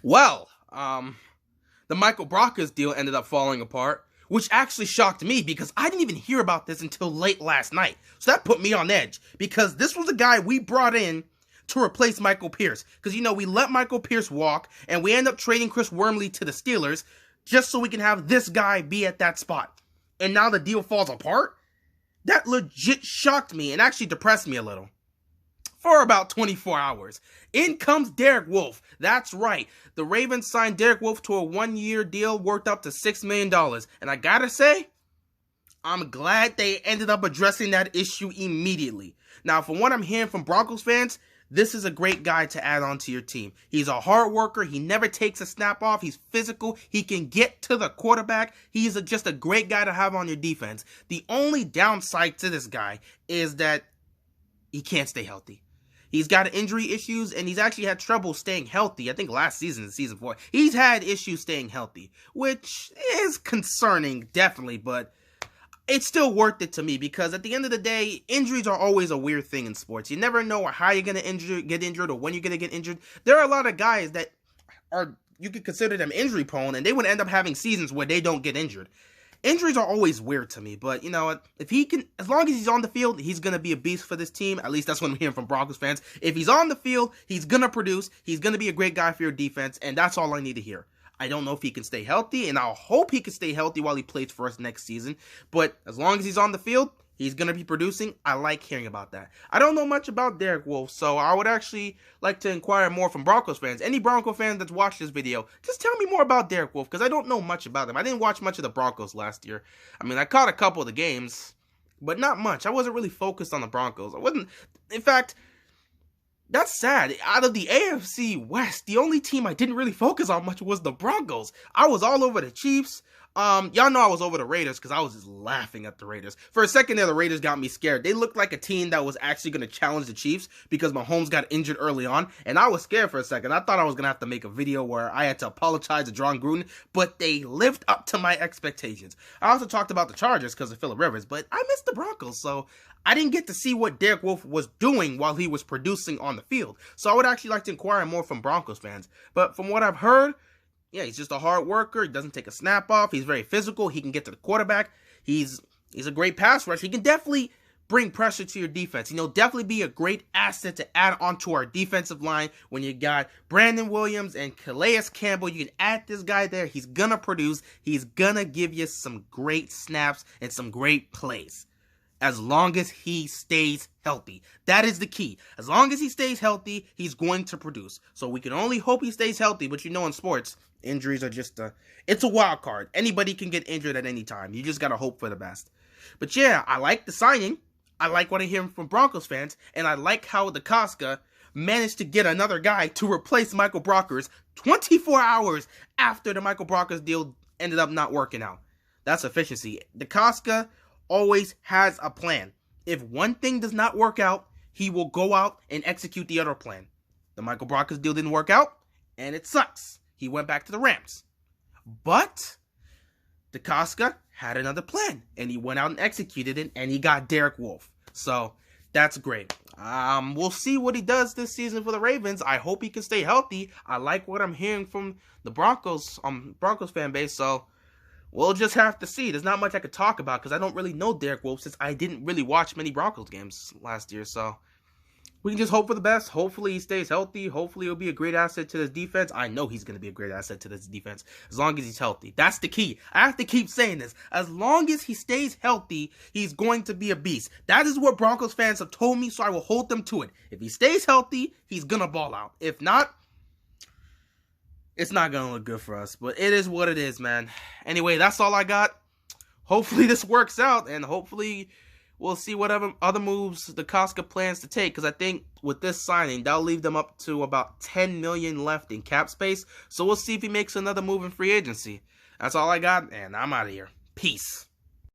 Well, the Michael Brockers deal ended up falling apart, which actually shocked me because I didn't even hear about this until late last night. So that put me on edge because this was a guy we brought in to replace Michael Pierce. Because, we let Michael Pierce walk and we end up trading Chris Wormley to the Steelers just so we can have this guy be at that spot. And now the deal falls apart? That legit shocked me and actually depressed me a little. For about 24 hours. In comes Derek Wolfe. That's right. The Ravens signed Derek Wolfe to a 1-year deal worth up to $6 million. And I gotta say, I'm glad they ended up addressing that issue immediately. Now, from what I'm hearing from Broncos fans, this is a great guy to add on to your team. He's a hard worker. He never takes a snap off. He's physical. He can get to the quarterback. He's just a great guy to have on your defense. The only downside to this guy is that he can't stay healthy. He's got injury issues, and he's actually had trouble staying healthy. I think last season, season 4, he's had issues staying healthy, which is concerning, definitely, but it's still worth it to me because at the end of the day, injuries are always a weird thing in sports. You never know how you're going to get injured or when you're going to get injured. There are a lot of guys that you could consider them injury prone, and they would end up having seasons where they don't get injured. Injuries are always weird to me, but you know what? If he can, as long as he's on the field, he's going to be a beast for this team. At least that's what I'm hearing from Broncos fans. If he's on the field, he's going to produce. He's going to be a great guy for your defense, and that's all I need to hear. I don't know if he can stay healthy, and I'll hope he can stay healthy while he plays for us next season. But as long as he's on the field, he's going to be producing. I like hearing about that. I don't know much about Derek Wolfe, so I would actually like to inquire more from Broncos fans. Any Bronco fans that's watched this video, just tell me more about Derek Wolfe, because I don't know much about him. I didn't watch much of the Broncos last year. I mean, I caught a couple of the games, but not much. I wasn't really focused on the Broncos. In fact, that's sad. Out of the AFC West, the only team I didn't really focus on much was the Broncos. I was all over the Chiefs. Y'all know I was over the Raiders because I was just laughing at the Raiders. For a second there, the Raiders got me scared. They looked like a team that was actually going to challenge the Chiefs because Mahomes got injured early on, and I was scared for a second. I thought I was going to have to make a video where I had to apologize to John Gruden, but they lived up to my expectations. I also talked about the Chargers because of Phillip Rivers, but I missed the Broncos, so I didn't get to see what Derek Wolfe was doing while he was producing on the field. So I would actually like to inquire more from Broncos fans. But from what I've heard, yeah, he's just a hard worker. He doesn't take a snap off. He's very physical. He can get to the quarterback. He's a great pass rusher. He can definitely bring pressure to your defense. Definitely be a great asset to add onto our defensive line when you got Brandon Williams and Calais Campbell. You can add this guy there. He's going to produce. He's going to give you some great snaps and some great plays. As long as he stays healthy. That is the key. As long as he stays healthy, he's going to produce. So we can only hope he stays healthy, but in sports, injuries are just it's a wild card. Anybody can get injured at any time. You just got to hope for the best. But yeah, I like the signing. I like what I hear from Broncos fans, and I like how DeCosta managed to get another guy to replace Michael Brockers 24 hours after the Michael Brockers deal ended up not working out. That's efficiency. DeCosta always has a plan. If one thing does not work out, he will go out and execute the other plan. The Michael Brockers deal didn't work out, and it sucks. He went back to the Rams. But DeCosta had another plan, and he went out and executed it, and he got Derek Wolfe. So that's great. We'll see what he does this season for the Ravens. I hope he can stay healthy. I like what I'm hearing from the Broncos fan base, so we'll just have to see. There's not much I could talk about because I don't really know Derek Wolfe since I didn't really watch many Broncos games last year. So we can just hope for the best. Hopefully he stays healthy. Hopefully he'll be a great asset to this defense. I know he's going to be a great asset to this defense as long as he's healthy. That's the key. I have to keep saying this. As long as he stays healthy, he's going to be a beast. That is what Broncos fans have told me, so I will hold them to it. If he stays healthy, he's going to ball out. If not, it's not going to look good for us, but it is what it is, man. Anyway, that's all I got. Hopefully this works out, and hopefully we'll see whatever other moves DeCosta plans to take, because I think with this signing, that'll leave them up to about $10 million left in cap space, so we'll see if he makes another move in free agency. That's all I got, and I'm out of here. Peace.